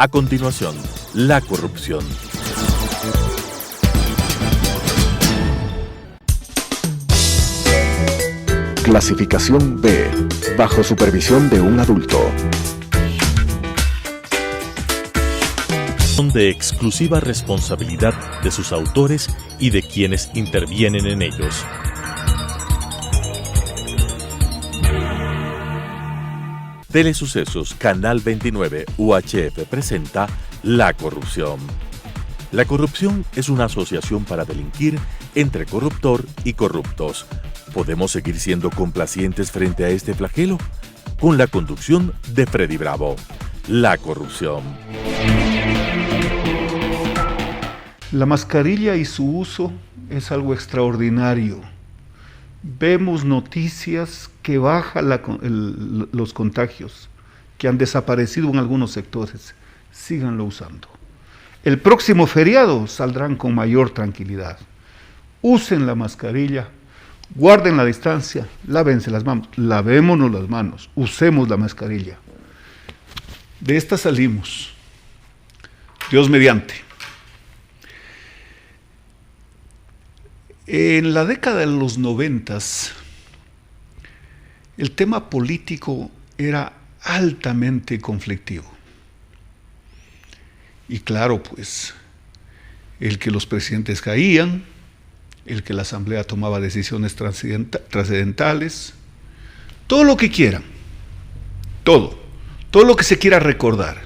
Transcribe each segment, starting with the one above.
A continuación, la corrupción. Clasificación B, bajo supervisión de un adulto. Son de exclusiva responsabilidad de sus autores y de quienes intervienen en ellos. Telesucesos, Canal 29, UHF presenta La Corrupción. La corrupción es una asociación para delinquir entre corruptor y corruptos. ¿Podemos seguir siendo complacientes frente a este flagelo? Con la conducción de Freddy Bravo. La corrupción. La mascarilla y su uso es algo extraordinario. Vemos noticias que bajan los contagios, que han desaparecido en algunos sectores. Síganlo usando. El próximo feriado saldrán con mayor tranquilidad. Usen la mascarilla, guarden la distancia, lávense las manos, lavémonos las manos, usemos la mascarilla. De esta salimos. Dios mediante. En la década de los 90, el tema político era altamente conflictivo. Y claro, pues, el que los presidentes caían, el que la asamblea tomaba decisiones trascendentales, todo lo que quieran, todo lo que se quiera recordar.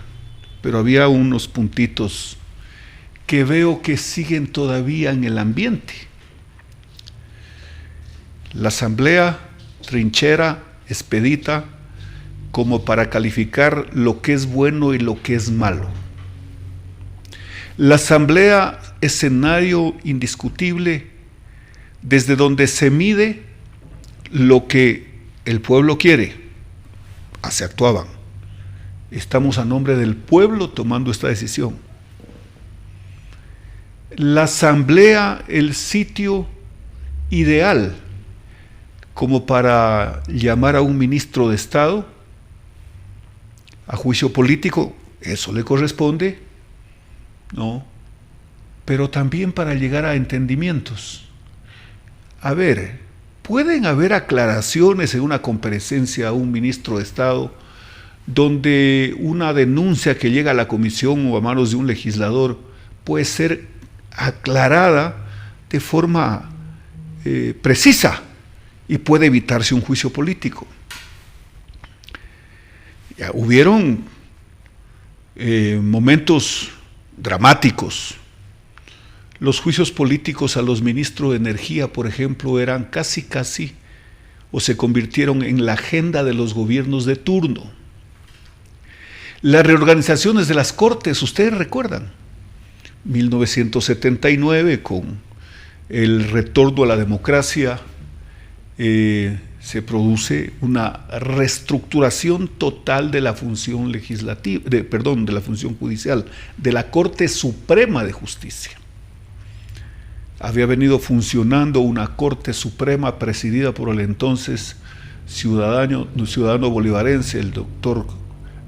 Pero había unos puntitos que veo que siguen todavía en el ambiente. La asamblea trinchera, expedita, como para calificar lo que es bueno y lo que es malo. La asamblea, escenario indiscutible, desde donde se mide lo que el pueblo quiere. Así actuaban. Estamos a nombre del pueblo tomando esta decisión. La asamblea, el sitio ideal como para llamar a un ministro de Estado a juicio político, eso le corresponde, ¿no? Pero también para llegar a entendimientos. A ver, pueden haber aclaraciones en una comparecencia a un ministro de Estado donde una denuncia que llega a la comisión o a manos de un legislador puede ser aclarada de forma precisa y puede evitarse un juicio político. Ya hubieron momentos dramáticos. Los juicios políticos a los ministros de Energía, por ejemplo, eran casi, o se convirtieron en la agenda de los gobiernos de turno. Las reorganizaciones de las Cortes, ustedes recuerdan, 1979, con el retorno a la democracia, se produce una reestructuración total de la función legislativa, de la función judicial, de la Corte Suprema de Justicia. Había venido funcionando una Corte Suprema presidida por el entonces ciudadano bolivarense, el doctor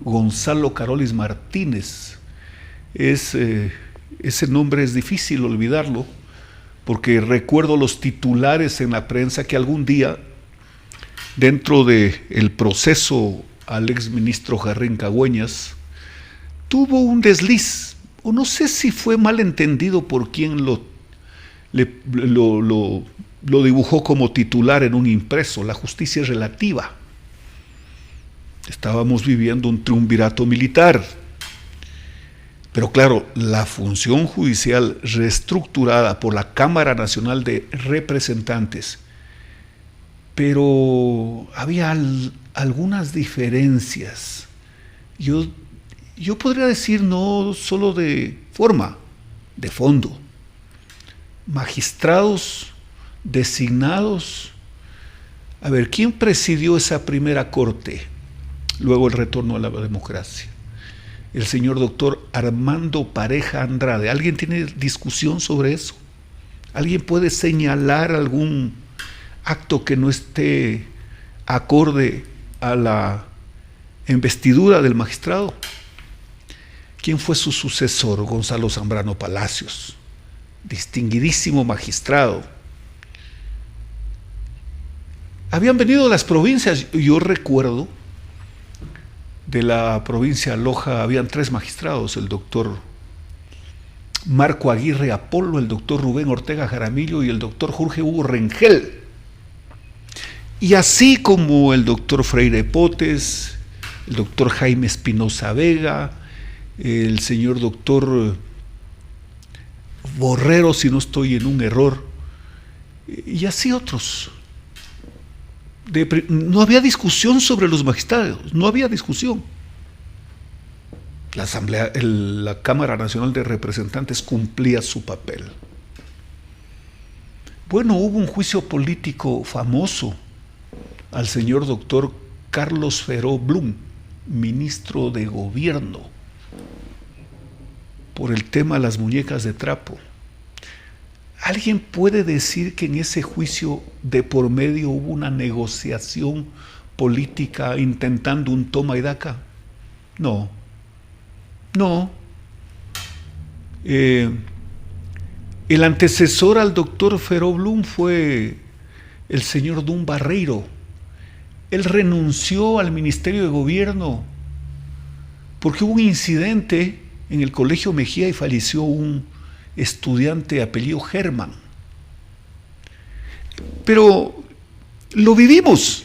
Gonzalo Carolis Martínez. Ese nombre es difícil olvidarlo, porque recuerdo los titulares en la prensa que algún día, dentro del proceso al exministro Jarrín Cagüeñas, tuvo un desliz, o no sé si fue mal entendido por quien lo dibujó como titular en un impreso. La justicia es relativa. Estábamos viviendo un triunvirato militar. Pero claro, la función judicial reestructurada por la Cámara Nacional de Representantes, pero había algunas diferencias. Yo podría decir no solo de forma, de fondo. Magistrados designados. A ver, ¿quién presidió esa primera corte? Luego el retorno a la democracia. El señor doctor Armando Pareja Andrade. ¿Alguien tiene discusión sobre eso? ¿Alguien puede señalar algún acto que no esté acorde a la investidura del magistrado? ¿Quién fue su sucesor? Gonzalo Zambrano Palacios, distinguidísimo magistrado. Habían venido las provincias, yo recuerdo, de la provincia de Loja habían 3 magistrados, el doctor Marco Aguirre Apolo, el doctor Rubén Ortega Jaramillo y el doctor Jorge Hugo Rengel. Y así como el doctor Freire Potes, el doctor Jaime Espinosa Vega, el señor doctor Borrero, si no estoy en un error, y así otros. No había discusión sobre los magistrados, no había discusión. La Cámara Nacional de Representantes cumplía su papel. Bueno, hubo un juicio político famoso al señor doctor Carlos Feró Blum, ministro de Gobierno, por el tema de las muñecas de trapo. ¿Alguien puede decir que en ese juicio de por medio hubo una negociación política intentando un toma y daca? No. El antecesor al doctor Feró Blum fue el señor Dun Barreiro. Él renunció al Ministerio de Gobierno porque hubo un incidente en el Colegio Mejía y falleció un estudiante apellido Germán. Pero lo vivimos.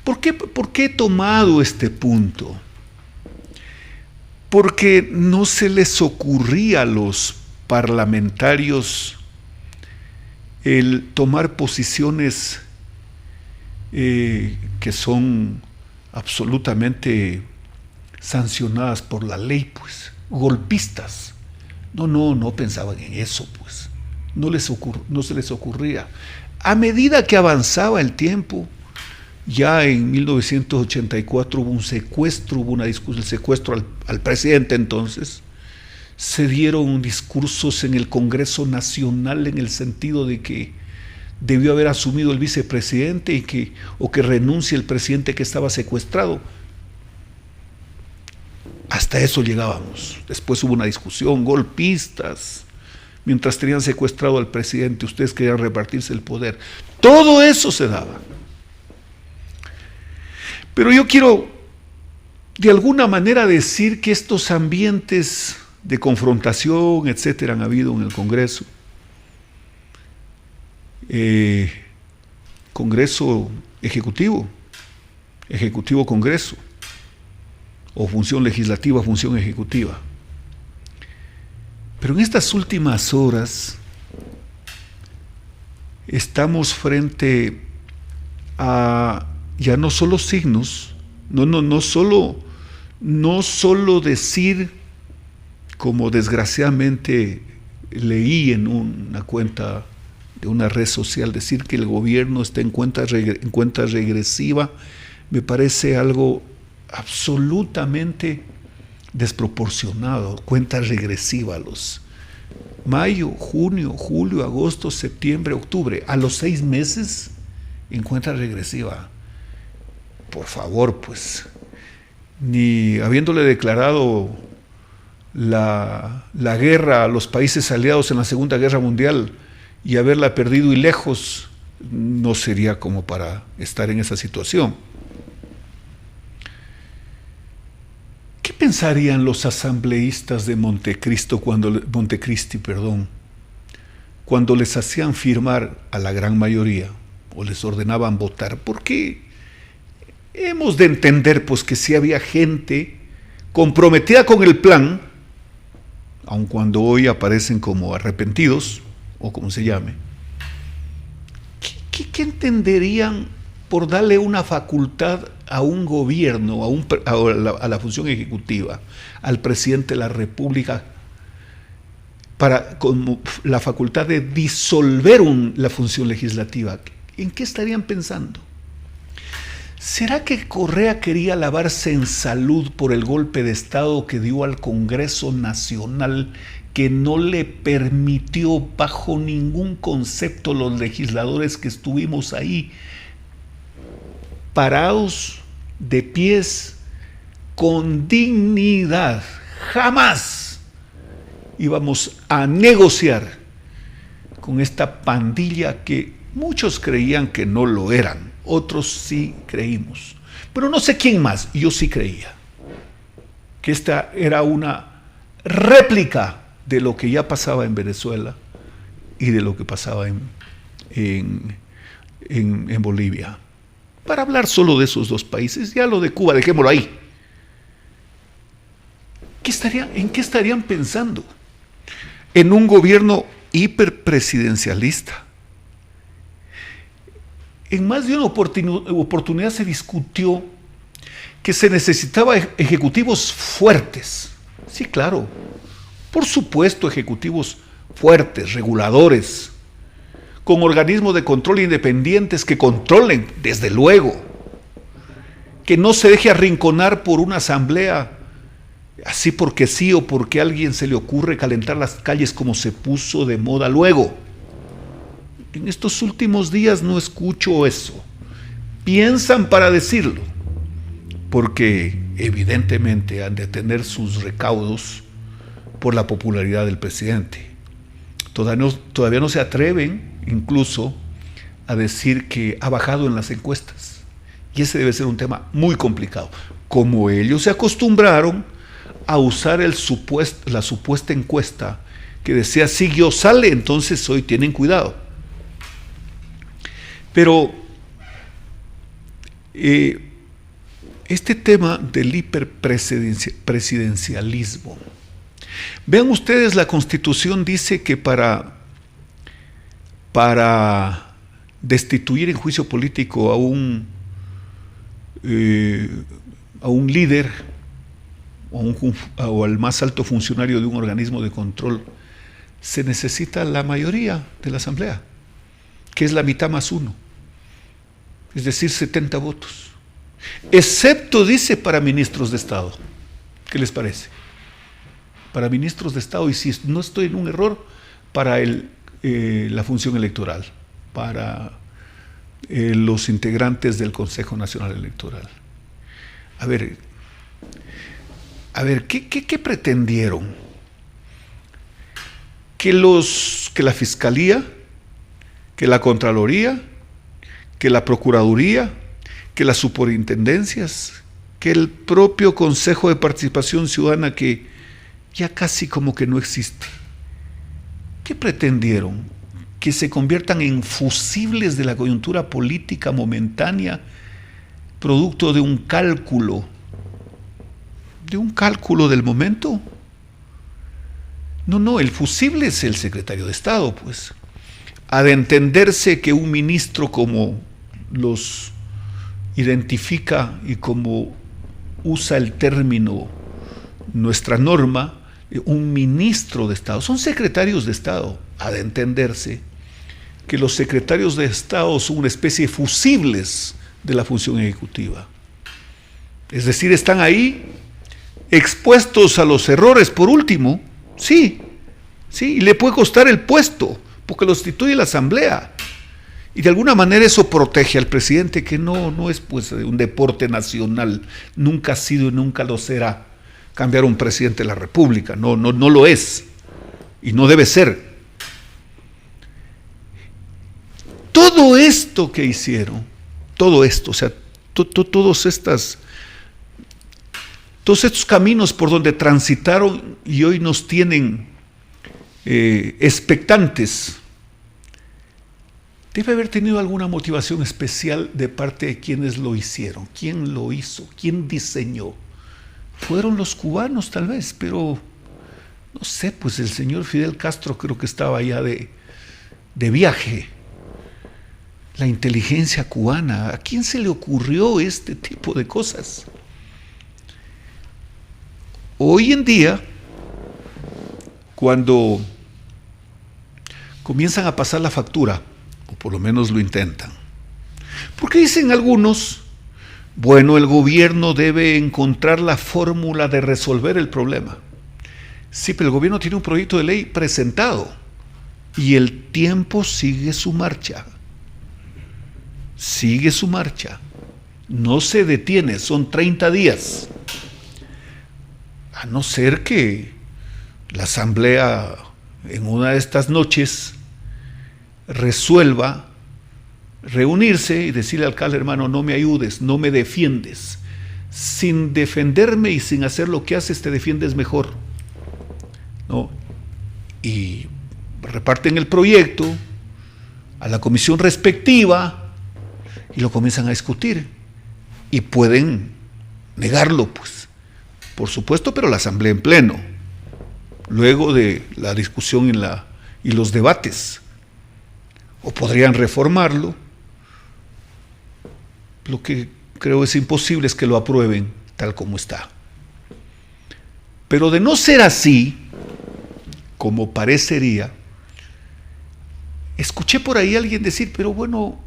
¿Por qué he tomado este punto? Porque no se les ocurría a los parlamentarios el tomar posiciones que son absolutamente sancionadas por la ley, pues, golpistas. No pensaban en eso, pues. No se les ocurría. A medida que avanzaba el tiempo, ya en 1984 hubo un secuestro, hubo una discusión, el secuestro al presidente entonces. Se dieron discursos en el Congreso Nacional en el sentido de que debió haber asumido el vicepresidente o que renuncie el presidente que estaba secuestrado. Hasta eso llegábamos. Después hubo una discusión, golpistas. Mientras tenían secuestrado al presidente, ustedes querían repartirse el poder. Todo eso se daba. Pero yo quiero de alguna manera decir que estos ambientes de confrontación, etcétera, han habido en el Congreso. Congreso Ejecutivo, Ejecutivo-Congreso, o función legislativa, función ejecutiva. Pero en estas últimas horas estamos frente a ya no solo signos, no solo decir, como desgraciadamente leí en una cuenta de una red social, decir que el gobierno está en cuenta regresiva, me parece algo absolutamente desproporcionado. Cuenta regresiva a los mayo, junio, julio, agosto, septiembre, octubre, a los 6 meses en cuenta regresiva. Por favor, pues, ni habiéndole declarado la guerra a los países aliados en la Segunda Guerra Mundial y haberla perdido y lejos, no sería como para estar en esa situación. ¿Qué pensarían los asambleístas de Montecristi cuando les hacían firmar a la gran mayoría o les ordenaban votar? Porque hemos de entender, pues, que sí había gente comprometida con el plan, aun cuando hoy aparecen como arrepentidos, o como se llame. ¿Qué entenderían por darle una facultad a un gobierno, a la función ejecutiva, al presidente de la República, como la facultad de disolver la función legislativa? ¿En qué estarían pensando? ¿Será que Correa quería lavarse en salud por el golpe de Estado que dio al Congreso Nacional, que no le permitió bajo ningún concepto los legisladores que estuvimos ahí, parados, de pies, con dignidad. Jamás íbamos a negociar con esta pandilla que muchos creían que no lo eran, otros sí creímos. Pero no sé quién más, yo sí creía que esta era una réplica de lo que ya pasaba en Venezuela y de lo que pasaba en Bolivia. Para hablar solo de esos dos países, ya lo de Cuba, dejémoslo ahí. ¿En qué estarían pensando? En un gobierno hiperpresidencialista. En más de una oportunidad se discutió que se necesitaba ejecutivos fuertes. Sí, claro. Por supuesto, ejecutivos fuertes, reguladores, con organismos de control independientes que controlen, desde luego, que no se deje arrinconar por una asamblea, así porque sí o porque a alguien se le ocurre calentar las calles como se puso de moda luego. En estos últimos días no escucho eso. Piensan para decirlo, porque evidentemente han de tener sus recaudos por la popularidad del presidente. Todavía no se atreven incluso a decir que ha bajado en las encuestas. Y ese debe ser un tema muy complicado. Como ellos se acostumbraron a usar la supuesta encuesta que decía, si yo sale, entonces hoy tienen cuidado. Pero este tema del hiperpresidencialismo, vean ustedes, la Constitución dice que para destituir en juicio político a un líder o al más alto funcionario de un organismo de control, se necesita la mayoría de la Asamblea, que es la mitad más uno, es decir, 70 votos. Excepto, dice, para ministros de Estado. ¿Qué les parece? Para ministros de Estado, y si no estoy en un error, para la función electoral, para los integrantes del Consejo Nacional Electoral. A ver, ¿qué pretendieron? Que la Fiscalía, que la Contraloría, que la Procuraduría, que las superintendencias, que el propio Consejo de Participación Ciudadana, que ya casi como que no existe. ¿Qué pretendieron? Que se conviertan en fusibles de la coyuntura política momentánea, producto de un cálculo del momento. No, el fusible es el secretario de Estado, pues. Ha de entenderse que un ministro, como los identifica y como usa el término nuestra norma, un ministro de Estado, son secretarios de Estado. Ha de entenderse que los secretarios de Estado son una especie de fusibles de la función ejecutiva. Es decir, están ahí expuestos a los errores, por último, sí, y le puede costar el puesto, porque lo destituye la Asamblea. Y de alguna manera eso protege al presidente, que no es pues un deporte nacional, nunca ha sido y nunca lo será cambiar un presidente de la República, no lo es, y no debe ser. Todo esto que hicieron, todo esto, o sea, todos estos caminos por donde transitaron y hoy nos tienen expectantes, debe haber tenido alguna motivación especial de parte de quienes lo hicieron. ¿Quién lo hizo? ¿Quién diseñó? Fueron los cubanos tal vez, pero no sé, pues el señor Fidel Castro creo que estaba allá de viaje. La inteligencia cubana, ¿a quién se le ocurrió este tipo de cosas? Hoy en día, cuando comienzan a pasar la factura, o por lo menos lo intentan, porque dicen algunos, bueno, el gobierno debe encontrar la fórmula de resolver el problema. Sí, pero el gobierno tiene un proyecto de ley presentado y el tiempo sigue su marcha. No se detiene, son 30 días. a no ser que la Asamblea en una de estas noches resuelva reunirse y decirle al alcalde: hermano, no me ayudes, no me defiendes. Sin defenderme y sin hacer lo que haces, te defiendes mejor, ¿no? Y reparten el proyecto a la comisión respectiva y lo comienzan a discutir. Y pueden negarlo, pues, por supuesto, pero la asamblea en pleno, luego de la discusión y los debates. O podrían reformarlo. Lo que creo es imposible es que lo aprueben tal como está. Pero de no ser así, como parecería, escuché por ahí a alguien decir: pero bueno,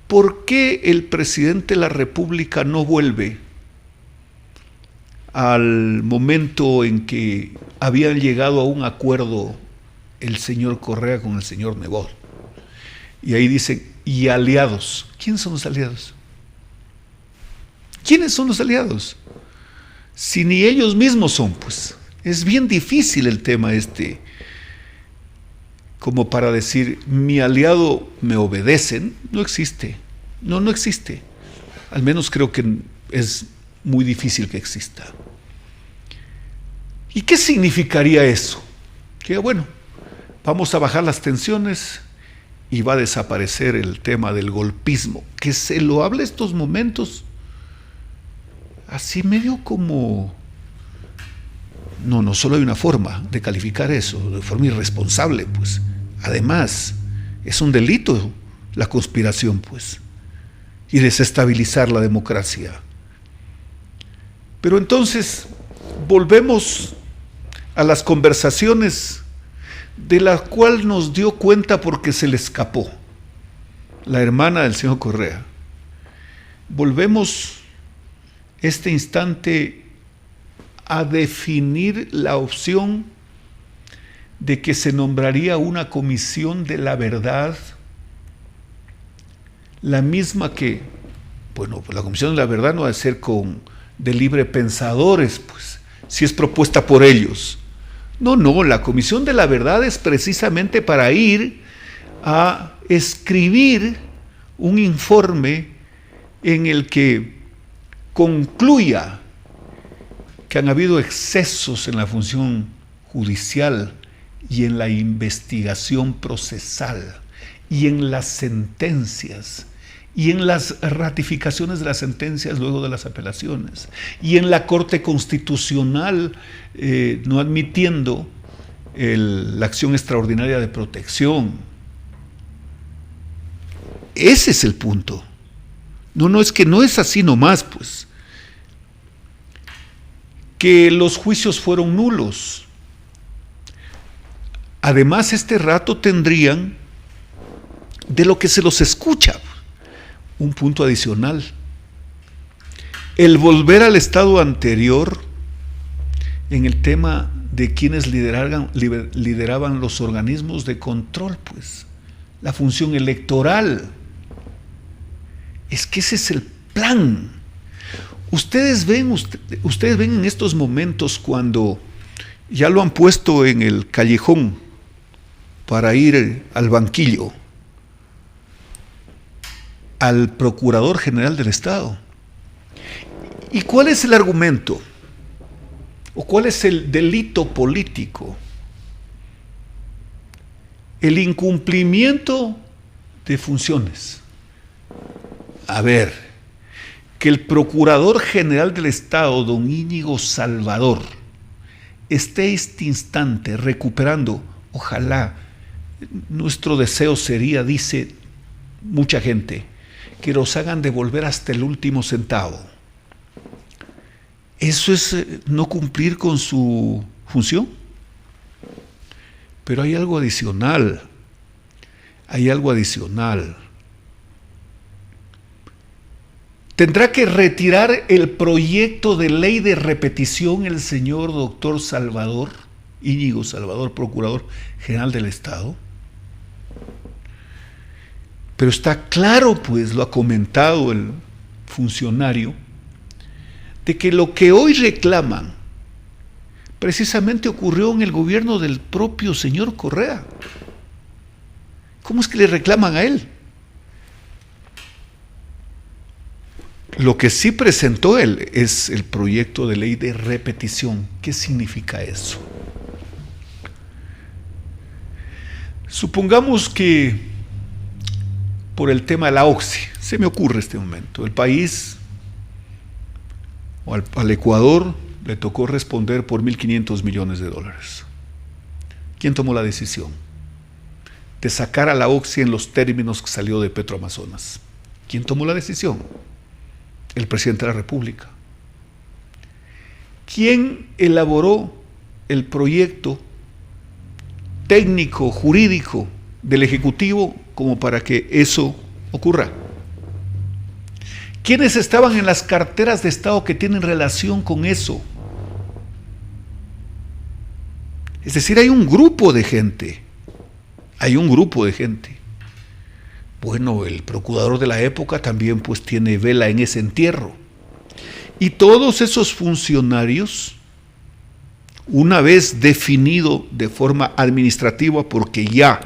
¿por qué el presidente de la República no vuelve al momento en que habían llegado a un acuerdo el señor Correa con el señor Nebot? Y ahí dicen: y aliados. ¿Quiénes son los aliados? ¿Quiénes son los aliados? Si ni ellos mismos son, pues. Es bien difícil el tema este, como para decir: mi aliado me obedecen. No existe. No existe. Al menos creo que es muy difícil que exista. ¿Y qué significaría eso? Que bueno, vamos a bajar las tensiones y va a desaparecer el tema del golpismo, que se lo habla estos momentos así medio como... No solo hay una forma de calificar eso, de forma irresponsable, pues. Además, es un delito la conspiración, pues, y desestabilizar la democracia. Pero entonces, volvemos a las conversaciones de las cuales nos dio cuenta porque se le escapó la hermana del señor Correa. Volvemos este instante a definir la opción de que se nombraría una comisión de la verdad, la misma que, bueno, pues la comisión de la verdad no va a ser de libre pensadores, pues, si es propuesta por ellos. No, la comisión de la verdad es precisamente para ir a escribir un informe en el que concluya que han habido excesos en la función judicial y en la investigación procesal y en las sentencias y en las ratificaciones de las sentencias luego de las apelaciones y en la Corte Constitucional no admitiendo la acción extraordinaria de protección. Ese es el punto. No, es que no es así nomás, pues. Que los juicios fueron nulos. Además, este rato tendrían, de lo que se los escucha, un punto adicional: el volver al estado anterior en el tema de quienes lideraban los organismos de control, pues, la función electoral. Es que ese es el plan. Ustedes ven en estos momentos cuando ya lo han puesto en el callejón para ir al banquillo, al Procurador General del Estado. ¿Y cuál es el argumento? ¿O cuál es el delito político? El incumplimiento de funciones. A ver, que el Procurador General del Estado, don Íñigo Salvador, esté este instante recuperando, ojalá, nuestro deseo sería, dice mucha gente, que los hagan devolver hasta el último centavo. ¿Eso es no cumplir con su función? Pero hay algo adicional. Tendrá que retirar el proyecto de ley de repetición el señor doctor Salvador, Íñigo Salvador, Procurador General del Estado. Pero está claro, pues, lo ha comentado el funcionario, de que lo que hoy reclaman precisamente ocurrió en el gobierno del propio señor Correa. ¿Cómo es que le reclaman a él? Lo que sí presentó él es el proyecto de ley de repetición. ¿Qué significa eso? Supongamos que por el tema de la Oxy, se me ocurre este momento, el país o al Ecuador le tocó responder por $1.500 millones. ¿Quién tomó la decisión de sacar a la Oxy en los términos que salió de Petroamazonas? ¿Quién tomó la decisión? El presidente de la República. ¿Quién elaboró el proyecto técnico, jurídico del Ejecutivo como para que eso ocurra? ¿Quiénes estaban en las carteras de Estado que tienen relación con eso? Es decir, hay un grupo de gente. Bueno, el procurador de la época también pues tiene vela en ese entierro. Y todos esos funcionarios, una vez definido de forma administrativa, porque ya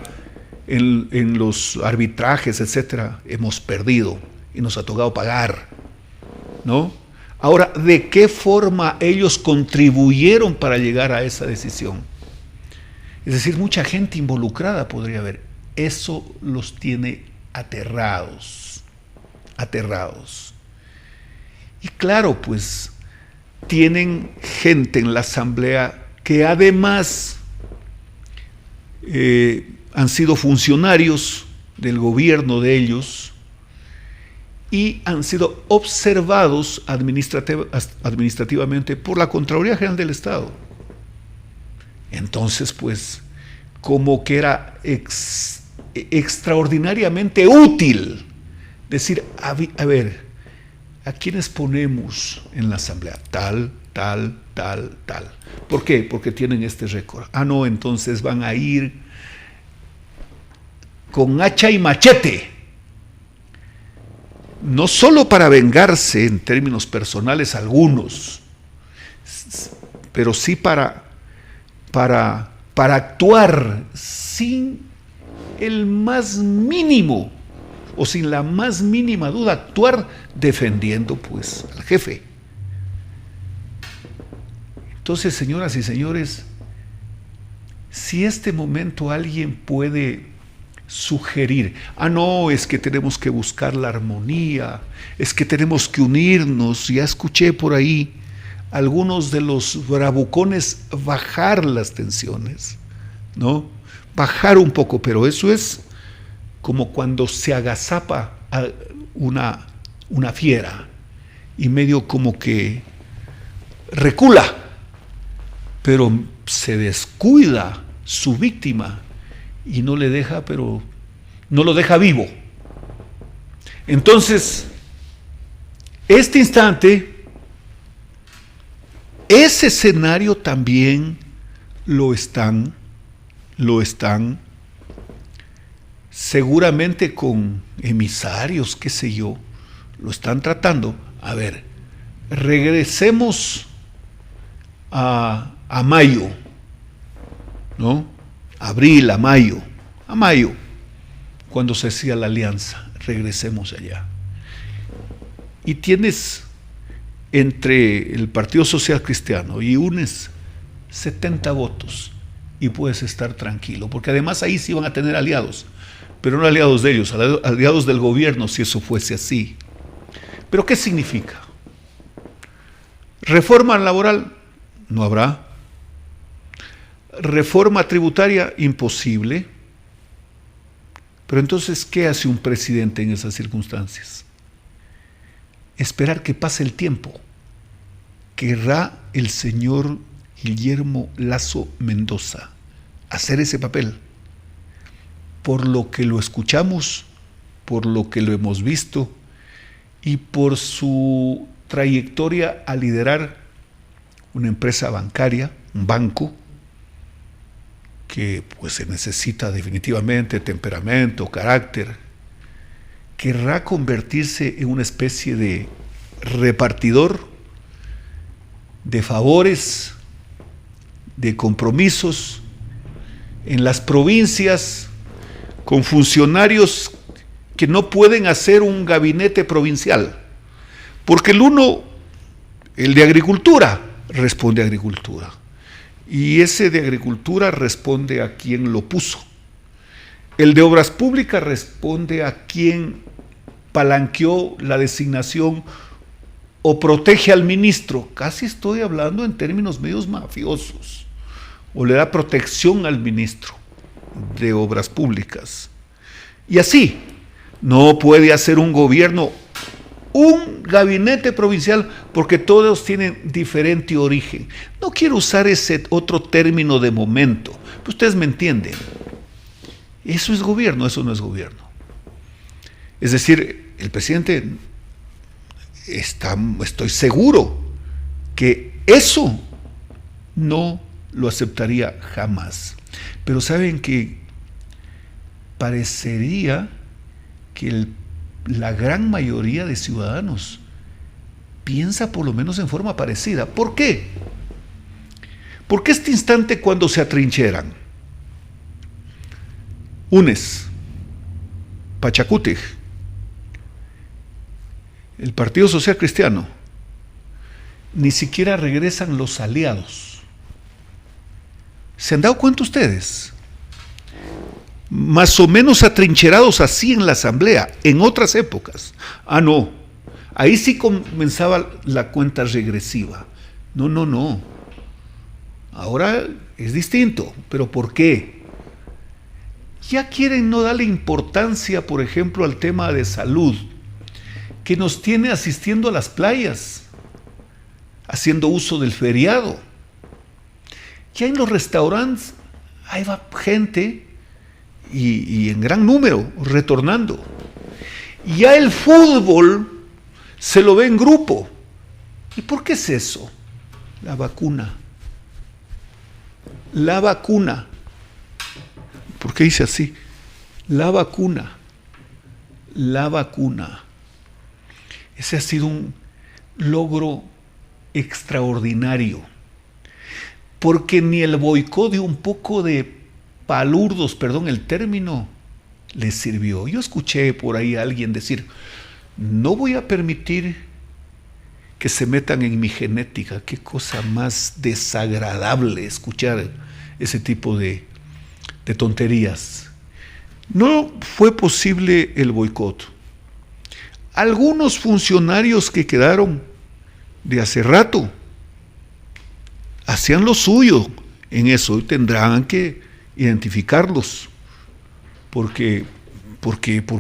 en los arbitrajes, etcétera, hemos perdido y nos ha tocado pagar, ¿no? Ahora, ¿de qué forma ellos contribuyeron para llegar a esa decisión? Es decir, mucha gente involucrada podría haber. Eso los tiene aterrados. Y claro, pues, tienen gente en la asamblea que además han sido funcionarios del gobierno de ellos y han sido observados administrativamente por la Contraloría General del Estado. Entonces, pues, como que era extraordinariamente útil decir, a ver, ¿a quiénes ponemos en la asamblea? Tal. ¿Por qué? Porque tienen este récord. No, entonces van a ir con hacha y machete. No solo para vengarse en términos personales algunos, pero sí para actuar sin el más mínimo o sin la más mínima duda, actuar defendiendo pues al jefe. Entonces, señoras y señores, si este momento alguien puede sugerir, no, es que tenemos que buscar la armonía, es que tenemos que unirnos, ya escuché por ahí algunos de los bravucones bajar las tensiones, ¿no? Bajar un poco, pero eso es como cuando se agazapa a una fiera y medio como que recula, pero se descuida su víctima y no le deja, pero no lo deja vivo. Entonces, este instante, ese escenario también lo están seguramente con emisarios, qué sé yo, lo están tratando. A ver, regresemos a mayo, ¿no? Abril, a mayo, cuando se hacía la alianza, regresemos allá. Y tienes entre el Partido Social Cristiano y UNES 70 votos y puedes estar tranquilo, porque además ahí sí van a tener aliados, pero no aliados de ellos, aliados del gobierno si eso fuese así. ¿Pero qué significa? ¿Reforma laboral? No habrá. ¿Reforma tributaria? Imposible. Pero entonces, ¿qué hace un presidente en esas circunstancias? Esperar que pase el tiempo. ¿Querrá el señor Guillermo Lasso Mendoza hacer ese papel? Por lo que lo escuchamos, por lo que lo hemos visto y por su trayectoria a liderar una empresa bancaria, un banco, que pues se necesita definitivamente temperamento, carácter, querrá convertirse en una especie de repartidor de favores de compromisos en las provincias con funcionarios que no pueden hacer un gabinete provincial, porque el de agricultura, responde a agricultura, y ese de agricultura responde a quien lo puso. El de obras públicas responde a quien palanqueó la designación o protege al ministro. Casi estoy hablando en términos medios mafiosos. O le da protección al ministro de obras públicas. Y así, no puede hacer un gobierno, un gabinete provincial, porque todos tienen diferente origen. No quiero usar ese otro término de momento, pero ustedes me entienden. Eso es gobierno, eso no es gobierno. Es decir, el presidente estoy seguro que eso no lo aceptaría jamás. Pero saben que parecería que la gran mayoría de ciudadanos piensa por lo menos en forma parecida. ¿Por qué? Porque este instante cuando se atrincheran, UNES, Pachacútec, el Partido Social Cristiano, ni siquiera regresan los aliados. ¿Se han dado cuenta ustedes? Más o menos atrincherados así en la asamblea, en otras épocas. No, ahí sí comenzaba la cuenta regresiva. No. Ahora es distinto, pero ¿por qué? Ya quieren no darle importancia, por ejemplo, al tema de salud, que nos tiene asistiendo a las playas, haciendo uso del feriado. Ya en los restaurantes ahí va gente y en gran número retornando. Y ya el fútbol se lo ve en grupo. ¿Y por qué es eso? La vacuna. La vacuna. ¿Por qué dice así? La vacuna. La vacuna. Ese ha sido un logro extraordinario, porque ni el boicot de un poco de palurdos, perdón el término, les sirvió. Yo escuché por ahí a alguien decir, no voy a permitir que se metan en mi genética. Qué cosa más desagradable escuchar ese tipo de tonterías. No fue posible el boicot. Algunos funcionarios que quedaron de hace rato hacían lo suyo en eso y tendrán que identificarlos porque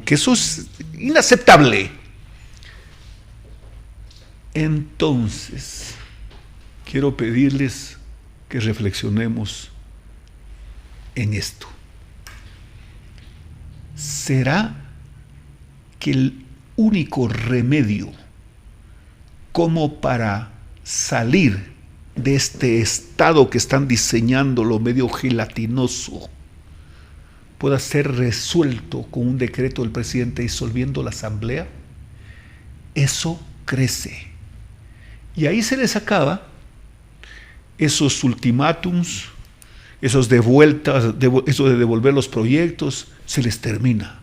eso es inaceptable. Entonces, quiero pedirles que reflexionemos en esto. ¿Será que el único remedio como para salir de este estado que están diseñando lo medio gelatinoso pueda ser resuelto con un decreto del presidente disolviendo la asamblea? Eso crece. Y ahí se les acaba esos ultimátums, esos de vueltas, eso de devolver los proyectos, se les termina.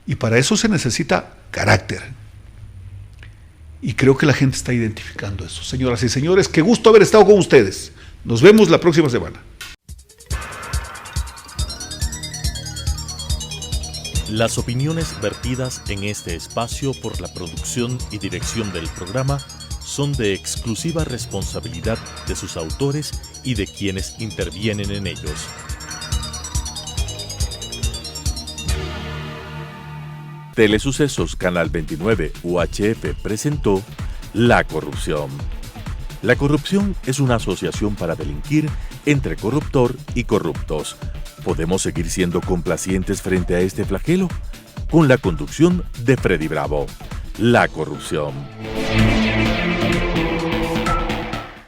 Y para eso se necesita carácter. Y creo que la gente está identificando eso. Señoras y señores, qué gusto haber estado con ustedes. Nos vemos la próxima semana. Las opiniones vertidas en este espacio por la producción y dirección del programa son de exclusiva responsabilidad de sus autores y de quienes intervienen en ellos. Telesucesos Canal 29 UHF presentó La Corrupción. La corrupción es una asociación para delinquir entre corruptor y corruptos. ¿Podemos seguir siendo complacientes frente a este flagelo? Con la conducción de Freddy Bravo. La Corrupción.